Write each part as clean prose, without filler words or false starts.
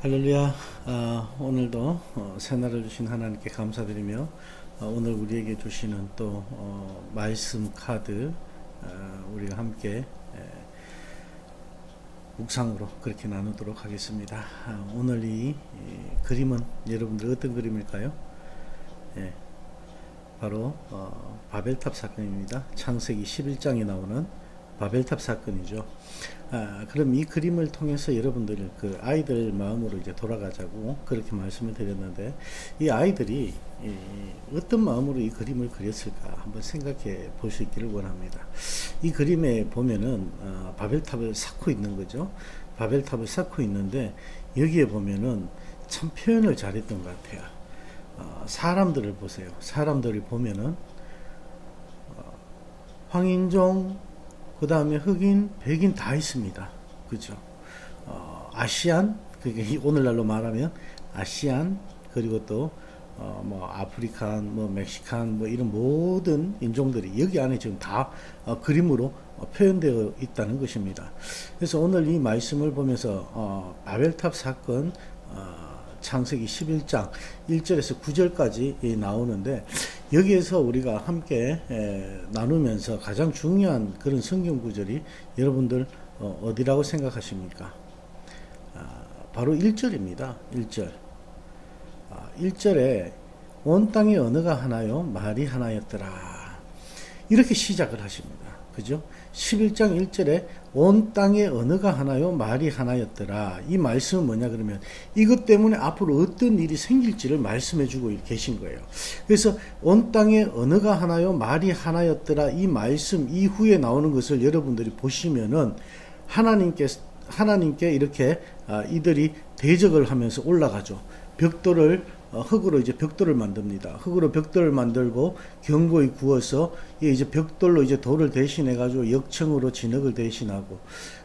할렐루야. 오늘도 새날을 주신 하나님께 감사드리며 오늘 우리에게 주시는 또 말씀 카드 우리가 함께 묵상으로 그렇게 나누도록 하겠습니다. 오늘 이 그림은 여러분들 어떤 그림일까요? 예, 바로 바벨탑 사건입니다. 창세기 11장에 나오는 바벨탑 사건이죠. 그럼 이 그림을 통해서 여러분들 그 아이들 마음으로 이제 돌아가자고 그렇게 말씀을 드렸는데, 이 아이들이 어떤 마음으로 이 그림을 그렸을까 한번 생각해 볼 수 있기를 원합니다. 이 그림에 보면은 바벨탑을 쌓고 있는 거죠. 바벨탑을 쌓고 있는데 여기에 보면은 참 표현을 잘했던 것 같아요. 사람들을 보세요. 사람들을 보면은 황인종, 그 다음에 흑인, 백인 다 있습니다. 그죠? 아시안, 그게 오늘날로 말하면 아시안, 그리고 또 뭐 아프리칸, 뭐 멕시칸, 뭐 이런 모든 인종들이 여기 안에 지금 다 그림으로 표현되어 있다는 것입니다. 그래서 오늘 이 말씀을 보면서 바벨탑 사건 창세기 11장 1절에서 9절까지 나오는데, 여기에서 우리가 함께 나누면서 가장 중요한 그런 성경 구절이 여러분들 어디라고 생각하십니까? 바로 1절입니다. 1절. 1절에 온 땅의 언어가 하나요? 말이 하나였더라. 이렇게 시작을 하십니다. 그죠? 11장 1절에 온 땅의 언어가 하나요? 말이 하나였더라. 이 말씀은 뭐냐 그러면 이것 때문에 앞으로 어떤 일이 생길지를 말씀해 주고 계신 거예요. 그래서 온 땅의 언어가 하나요? 말이 하나였더라. 이 말씀 이후에 나오는 것을 여러분들이 보시면은 하나님께 이렇게 이들이 대적을 하면서 올라가죠. 벽돌을 흙으로 이제 벽돌을 만듭니다. 흙으로 벽돌을 만들고 견고히 구워서 이제 벽돌로 이제 돌을 대신해 가지고 역청으로 진흙을 대신하고,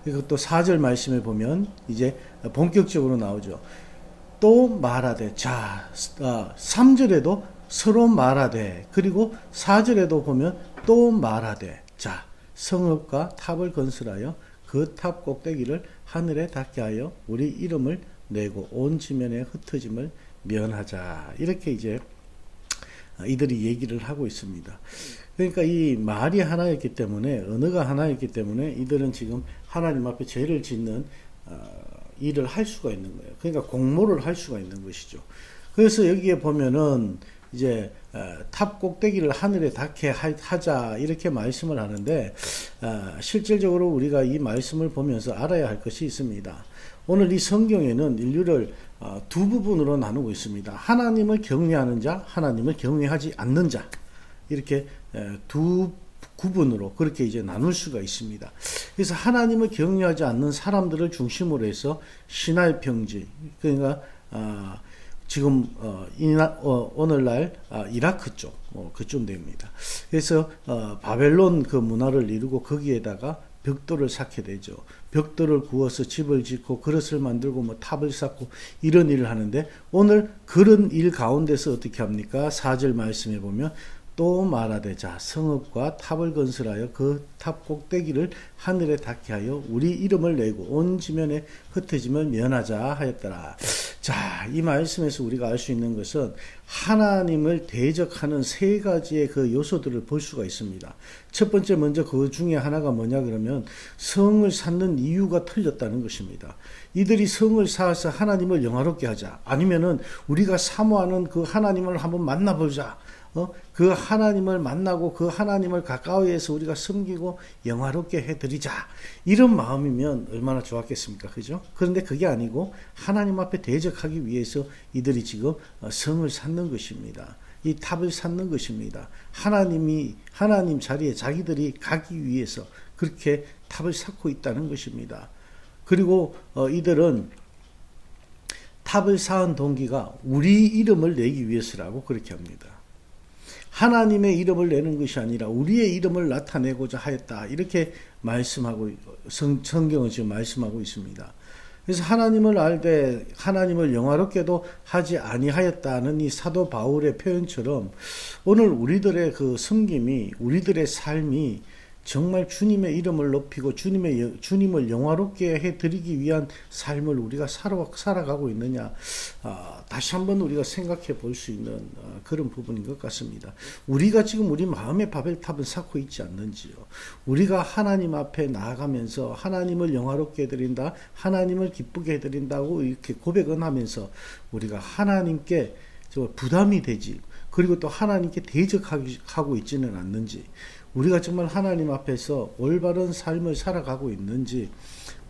그리고 또 4절 말씀에 보면 이제 본격적으로 나오죠. 또 말하되, 자, 3절에도 서로 말하되, 그리고 4절에도 보면 또 말하되, 자, 성읍과 탑을 건설하여 그 탑 꼭대기를 하늘에 닿게 하여 우리 이름을 내고 온 지면에 흩어짐을 면하자. 이렇게 이제 이들이 얘기를 하고 있습니다. 그러니까 이 말이 하나였기 때문에, 언어가 하나였기 때문에 이들은 지금 하나님 앞에 죄를 짓는 일을 할 수가 있는 거예요. 그러니까 공모를 할 수가 있는 것이죠. 그래서 여기에 보면은 이제 탑 꼭대기를 하늘에 닿게 하자 이렇게 말씀을 하는데, 실질적으로 우리가 이 말씀을 보면서 알아야 할 것이 있습니다. 오늘 이 성경에는 인류를 두 부분으로 나누고 있습니다. 하나님을 경외하는 자, 하나님을 경외하지 않는 자, 이렇게 두 구분으로 그렇게 이제 나눌 수가 있습니다. 그래서 하나님을 경외하지 않는 사람들을 중심으로 해서 신할 평지, 그러니까 지금 오늘날 이라크 쪽 그쯤 됩니다. 그래서 바벨론 그 문화를 이루고 거기에다가 벽돌을 쌓게 되죠. 벽돌을 구워서 집을 짓고 그릇을 만들고 뭐 탑을 쌓고 이런 일을 하는데, 오늘 그런 일 가운데서 어떻게 합니까? 4절 말씀에 보면 또 말하되, 자, 성읍과 탑을 건설하여 그 탑 꼭대기를 하늘에 닿게 하여 우리 이름을 내고 온 지면에 흩어짐을 면하자 하였더라. 자, 이 말씀에서 우리가 알 수 있는 것은 하나님을 대적하는 세 가지의 그 요소들을 볼 수가 있습니다. 첫 번째, 먼저 그 중에 하나가 뭐냐 그러면 성을 쌓는 이유가 틀렸다는 것입니다. 이들이 성을 쌓아서 하나님을 영화롭게 하자, 아니면은 우리가 사모하는 그 하나님을 한번 만나보자, 그 하나님을 만나고 그 하나님을 가까이에서 우리가 섬기고 영화롭게 해드리자, 이런 마음이면 얼마나 좋았겠습니까? 그죠? 그런데 그게 아니고 하나님 앞에 대적하기 위해서 이들이 지금 성을 쌓는 것입니다. 이 탑을 쌓는 것입니다. 하나님 자리에 자기들이 가기 위해서 그렇게 탑을 쌓고 있다는 것입니다. 그리고 이들은 탑을 쌓은 동기가 우리 이름을 내기 위해서라고 그렇게 합니다. 하나님의 이름을 내는 것이 아니라 우리의 이름을 나타내고자 하였다, 이렇게 말씀하고, 성경은 지금 말씀하고 있습니다. 그래서 하나님을 알되 하나님을 영화롭게도 하지 아니하였다는 이 사도 바울의 표현처럼 오늘 우리들의 그 섬김이, 우리들의 삶이 정말 주님의 이름을 높이고 주님을 영화롭게 해드리기 위한 삶을 우리가 살아가고 있느냐, 다시 한번 우리가 생각해 볼 수 있는 그런 부분인 것 같습니다. 우리가 지금 우리 마음의 바벨탑을 쌓고 있지 않는지요. 우리가 하나님 앞에 나아가면서 하나님을 영화롭게 해드린다, 하나님을 기쁘게 해드린다고 이렇게 고백은 하면서 우리가 하나님께 부담이 되지, 그리고 또 하나님께 대적하고 있지는 않는지, 우리가 정말 하나님 앞에서 올바른 삶을 살아가고 있는지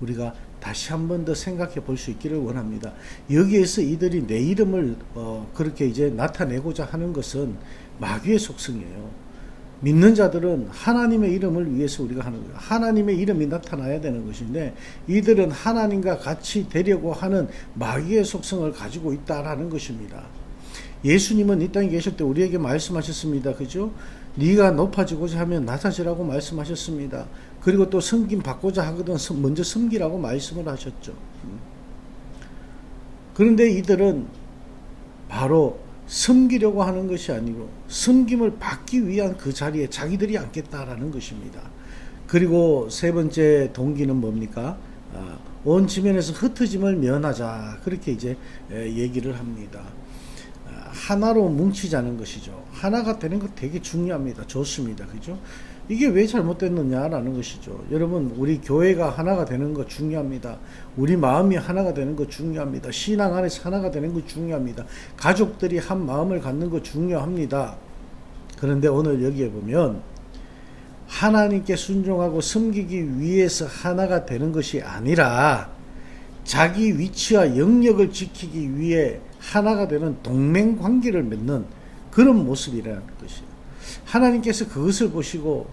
우리가 다시 한 번 더 생각해 볼 수 있기를 원합니다. 여기에서 이들이 내 이름을 그렇게 이제 나타내고자 하는 것은 마귀의 속성이에요. 믿는 자들은 하나님의 이름을 위해서 우리가 하는 거예요. 하나님의 이름이 나타나야 되는 것인데 이들은 하나님과 같이 되려고 하는 마귀의 속성을 가지고 있다라는 것입니다. 예수님은 이 땅에 계실 때 우리에게 말씀하셨습니다. 그죠? 네가 높아지고자 하면 낮아지라고 말씀하셨습니다. 그리고 또 섬김 받고자 하거든 먼저 섬기라고 말씀을 하셨죠. 그런데 이들은 바로 섬기려고 하는 것이 아니고 섬김을 받기 위한 그 자리에 자기들이 앉겠다라는 것입니다. 그리고 세 번째 동기는 뭡니까? 온 지면에서 흩어짐을 면하자, 그렇게 이제 얘기를 합니다. 하나로 뭉치자는 것이죠. 하나가 되는 것 되게 중요합니다. 좋습니다. 그죠? 이게 왜 잘못됐느냐라는 것이죠. 여러분, 우리 교회가 하나가 되는 것 중요합니다. 우리 마음이 하나가 되는 것 중요합니다. 신앙 안에서 하나가 되는 것 중요합니다. 가족들이 한 마음을 갖는 것 중요합니다. 그런데 오늘 여기에 보면 하나님께 순종하고 섬기기 위해서 하나가 되는 것이 아니라 자기 위치와 영역을 지키기 위해 하나가 되는 동맹 관계를 맺는 그런 모습이라는 것이에요. 하나님께서 그것을 보시고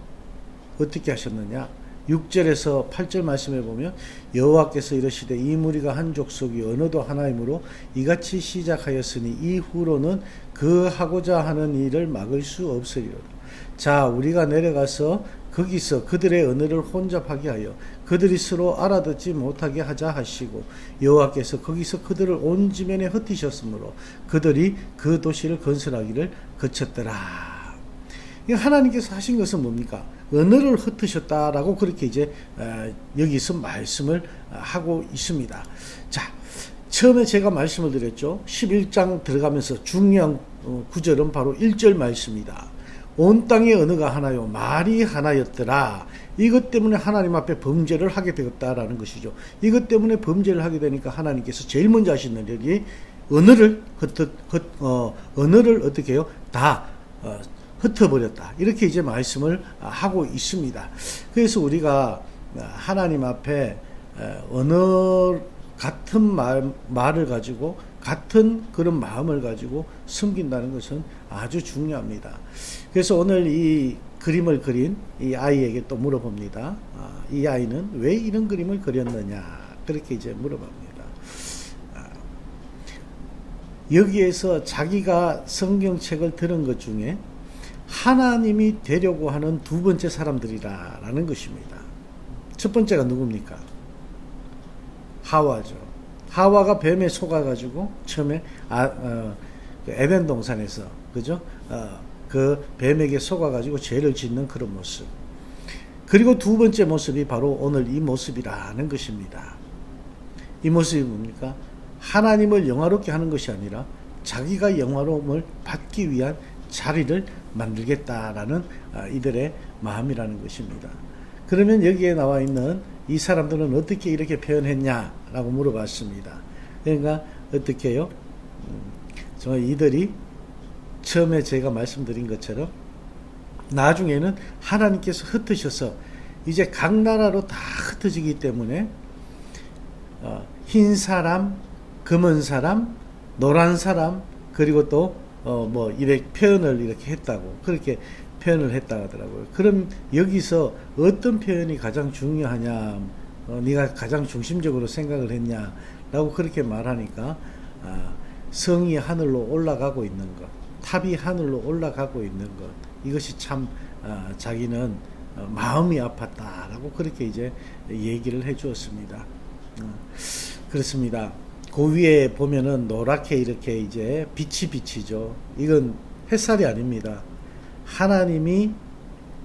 어떻게 하셨느냐? 6절에서 8절 말씀에 보면 여호와께서 이르시되 이 무리가 한 족속이 언어도 하나이므로 이같이 시작하였으니 이후로는 그 하고자 하는 일을 막을 수 없으리로다. 자, 우리가 내려가서 거기서 그들의 언어를 혼잡하게 하여 그들이 서로 알아듣지 못하게 하자 하시고 여호와께서 거기서 그들을 온 지면에 흩으셨으므로 그들이 그 도시를 건설하기를 거쳤더라. 하나님께서 하신 것은 뭡니까? 언어를 흩으셨다라고 그렇게 이제 여기서 말씀을 하고 있습니다. 자, 처음에 제가 말씀을 드렸죠. 11장 들어가면서 중요한 구절은 바로 1절 말씀입니다. 온 땅의 언어가 하나요, 말이 하나였더라. 이것 때문에 하나님 앞에 범죄를 하게 되었다라는 것이죠. 이것 때문에 범죄를 하게 되니까 하나님께서 제일 먼저 하시는 일이 언어를 어떻게 해요? 다 흩어버렸다. 이렇게 이제 말씀을 하고 있습니다. 그래서 우리가 하나님 앞에 같은 말을 가지고 같은 그런 마음을 가지고 섬긴다는 것은 아주 중요합니다. 그래서 오늘 이 그림을 그린 이 아이에게 또 물어봅니다. 이 아이는 왜 이런 그림을 그렸느냐? 그렇게 이제 물어봅니다. 여기에서 자기가 성경책을 들은 것 중에 하나님이 되려고 하는 두 번째 사람들이라는 것입니다. 첫 번째가 누굽니까? 하와죠. 하와가 뱀에 속아가지고 처음에 에덴 동산에서 그죠? 그 뱀에게 속아가지고 죄를 짓는 그런 모습. 그리고 두 번째 모습이 바로 오늘 이 모습이라는 것입니다. 이 모습이 뭡니까? 하나님을 영화롭게 하는 것이 아니라 자기가 영화로움을 받기 위한 자리를 만들겠다라는 이들의 마음이라는 것입니다. 그러면 여기에 나와 있는 이 사람들은 어떻게 이렇게 표현했냐라고 물어봤습니다. 그러니까 어떻게 해요? 정말 이들이 처음에 제가 말씀드린 것처럼 나중에는 하나님께서 흩으셔서 이제 각 나라로 다 흩어지기 때문에 흰 사람, 검은 사람, 노란 사람, 그리고 또 이렇게 표현을 이렇게 했다고, 그렇게 표현을 했다 하더라고요. 그럼 여기서 어떤 표현이 가장 중요하냐, 네가 가장 중심적으로 생각을 했냐라고 그렇게 말하니까 성이 하늘로 올라가고 있는 것, 탑이 하늘로 올라가고 있는 것, 이것이 참 자기는 마음이 아팠다라고 그렇게 이제 얘기를 해 주었습니다. 그렇습니다. 그 위에 보면은 노랗게 이렇게 이제 빛이 비치죠. 이건 햇살이 아닙니다. 하나님이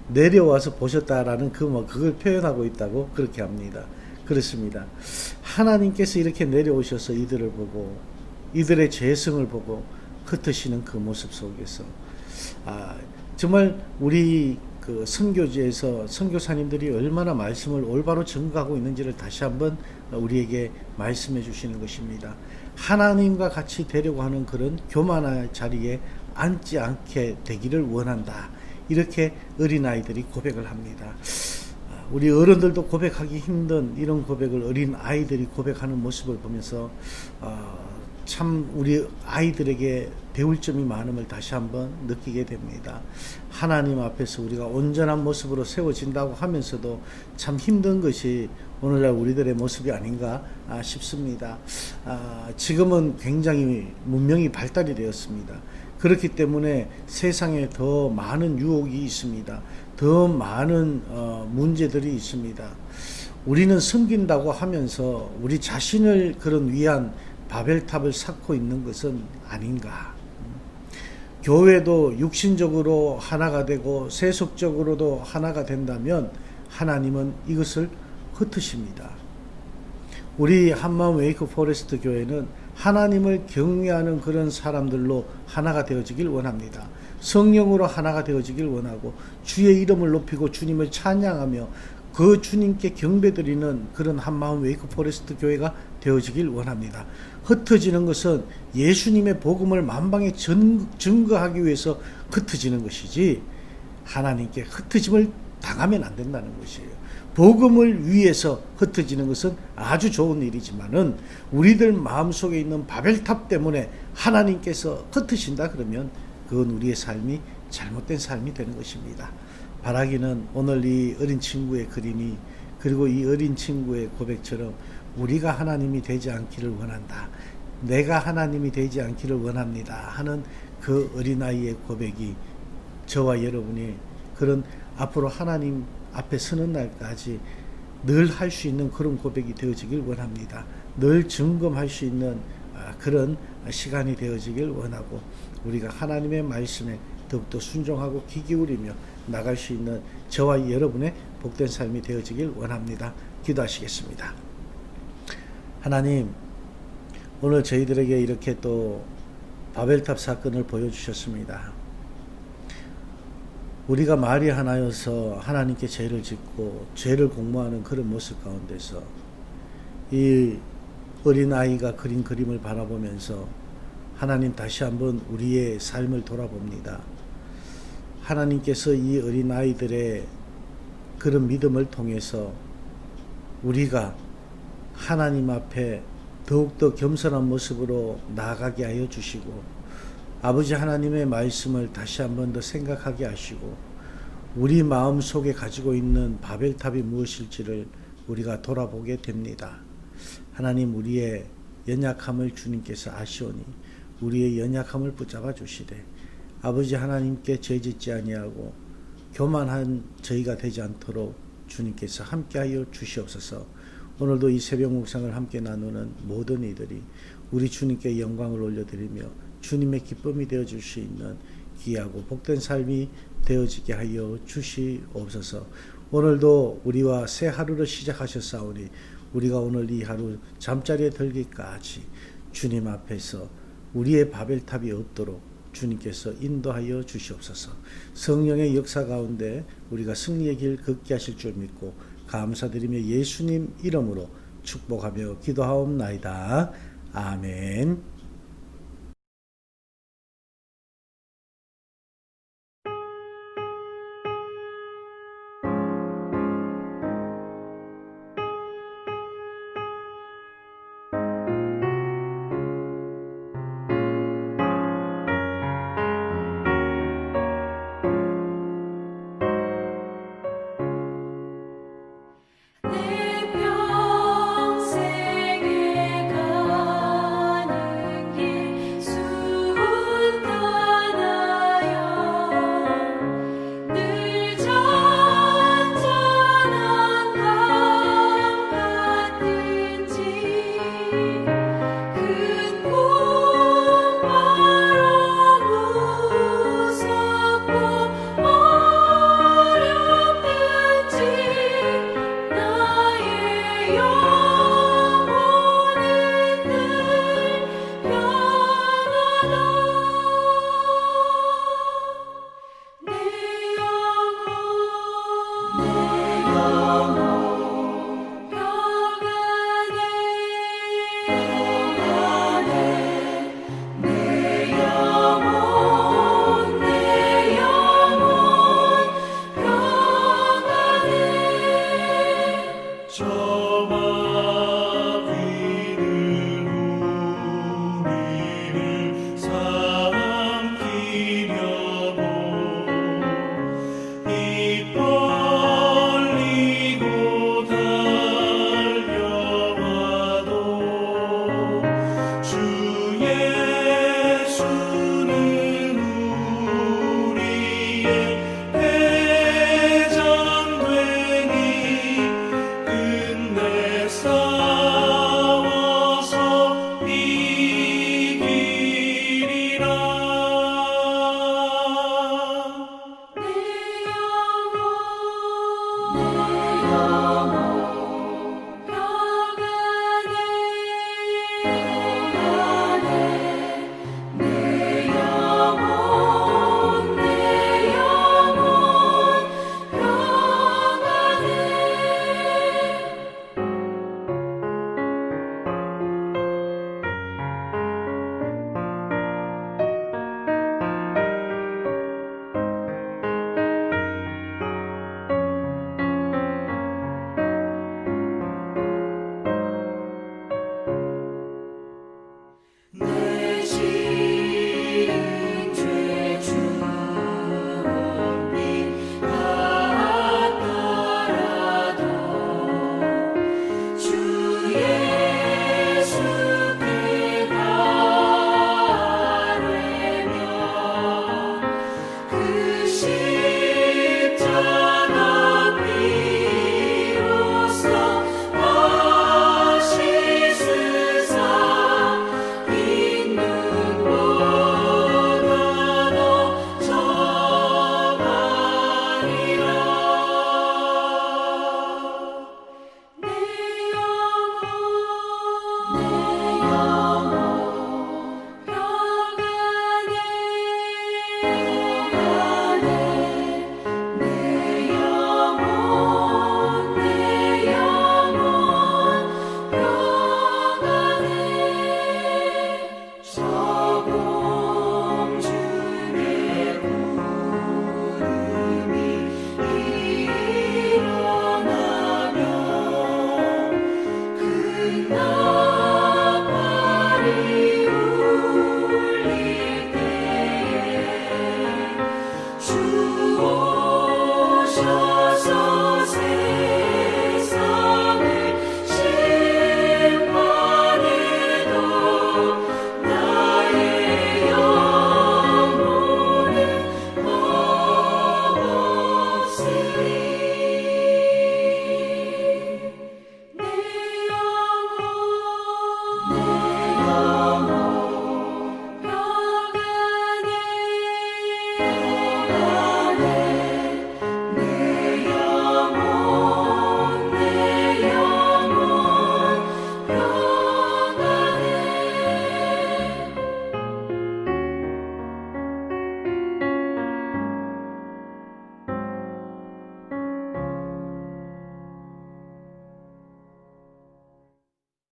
내려와서 보셨다라는 그걸 표현하고 있다고 그렇게 합니다. 그렇습니다. 하나님께서 이렇게 내려오셔서 이들을 보고 이들의 죄성을 보고 흩으시는 그 모습 속에서 정말 우리 그 선교지에서 선교사님들이 얼마나 말씀을 올바로 증거하고 있는지를 다시 한번 우리에게 말씀해 주시는 것입니다. 하나님과 같이 되려고 하는 그런 교만한 자리에 앉지 않게 되기를 원한다. 이렇게 어린아이들이 고백을 합니다. 우리 어른들도 고백하기 힘든 이런 고백을 어린 아이들이 고백하는 모습을 보면서 참 우리 아이들에게 배울 점이 많음을 다시 한번 느끼게 됩니다. 하나님 앞에서 우리가 온전한 모습으로 세워진다고 하면서도 참 힘든 것이 오늘날 우리들의 모습이 아닌가 싶습니다. 지금은 굉장히 문명이 발달이 되었습니다. 그렇기 때문에 세상에 더 많은 유혹이 있습니다. 더 많은 문제들이 있습니다. 우리는 섬긴다고 하면서 우리 자신을 그런 위한 바벨탑을 쌓고 있는 것은 아닌가. 교회도 육신적으로 하나가 되고 세속적으로도 하나가 된다면 하나님은 이것을 흩으십니다. 우리 한마음 웨이크 포레스트 교회는 하나님을 경외하는 그런 사람들로 하나가 되어지길 원합니다. 성령으로 하나가 되어지길 원하고 주의 이름을 높이고 주님을 찬양하며 그 주님께 경배드리는 그런 한마음 웨이크 포레스트 교회가 되어지길 원합니다. 흩어지는 것은 예수님의 복음을 만방에 증거하기 위해서 흩어지는 것이지 하나님께 흩어짐을 당하면 안 된다는 것이에요. 복음을 위해서 흩어지는 것은 아주 좋은 일이지만은 우리들 마음속에 있는 바벨탑 때문에 하나님께서 흩으신다 그러면 그건 우리의 삶이 잘못된 삶이 되는 것입니다. 바라기는 오늘 이 어린 친구의 그림이 그리고 이 어린 친구의 고백처럼 우리가 하나님이 되지 않기를 원한다. 내가 하나님이 되지 않기를 원합니다. 하는 그 어린아이의 고백이 저와 여러분이 그런 앞으로 하나님 앞에 서는 날까지 늘 할 수 있는 그런 고백이 되어지길 원합니다. 늘 점검할 수 있는 그런 시간이 되어지길 원하고 우리가 하나님의 말씀에 더욱더 순종하고 귀 기울이며 나갈 수 있는 저와 여러분의 복된 삶이 되어지길 원합니다. 기도하시겠습니다. 하나님, 오늘 저희들에게 이렇게 또 바벨탑 사건을 보여주셨습니다. 우리가 말이 하나여서 하나님께 죄를 짓고 죄를 공모하는 그런 모습 가운데서 이 어린아이가 그린 그림을 바라보면서 하나님 다시 한번 우리의 삶을 돌아봅니다. 하나님께서 이 어린아이들의 그런 믿음을 통해서 우리가 하나님 앞에 더욱더 겸손한 모습으로 나아가게 하여 주시고 아버지 하나님의 말씀을 다시 한번 더 생각하게 하시고 우리 마음속에 가지고 있는 바벨탑이 무엇일지를 우리가 돌아보게 됩니다. 하나님 우리의 연약함을 주님께서 아시오니 우리의 연약함을 붙잡아 주시되 아버지 하나님께 죄짓지 아니하고 교만한 저희가 되지 않도록 주님께서 함께하여 주시옵소서. 오늘도 이 새벽 묵상을 함께 나누는 모든 이들이 우리 주님께 영광을 올려드리며 주님의 기쁨이 되어줄 수 있는 귀하고 복된 삶이 되어지게 하여 주시옵소서. 오늘도 우리와 새 하루를 시작하셨사오니 우리가 오늘 이 하루 잠자리에 들기까지 주님 앞에서 우리의 바벨탑이 없도록 주님께서 인도하여 주시옵소서. 성령의 역사 가운데 우리가 승리의 길 걷게 하실 줄 믿고 감사드리며 예수님 이름으로 축복하며 기도하옵나이다. 아멘.